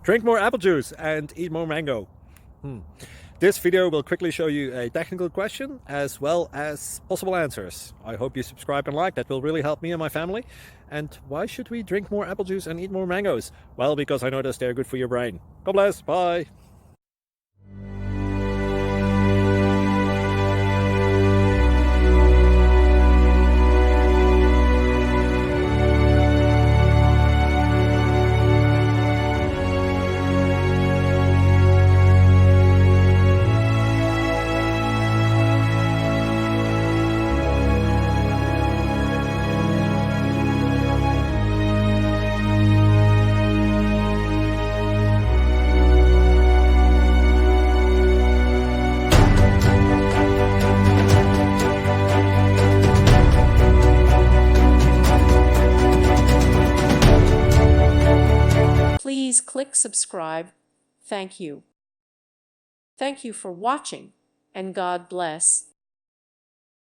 Drink more apple juice and eat more mango. This video will quickly show you a technical question as well as possible answers. I hope you subscribe and like, that will really help me and my family. And why should we drink more apple juice and eat more mangoes? Well, because I noticed they're good for your brain. God bless, bye. Please click subscribe. Thank you. Thank you for watching, and God bless.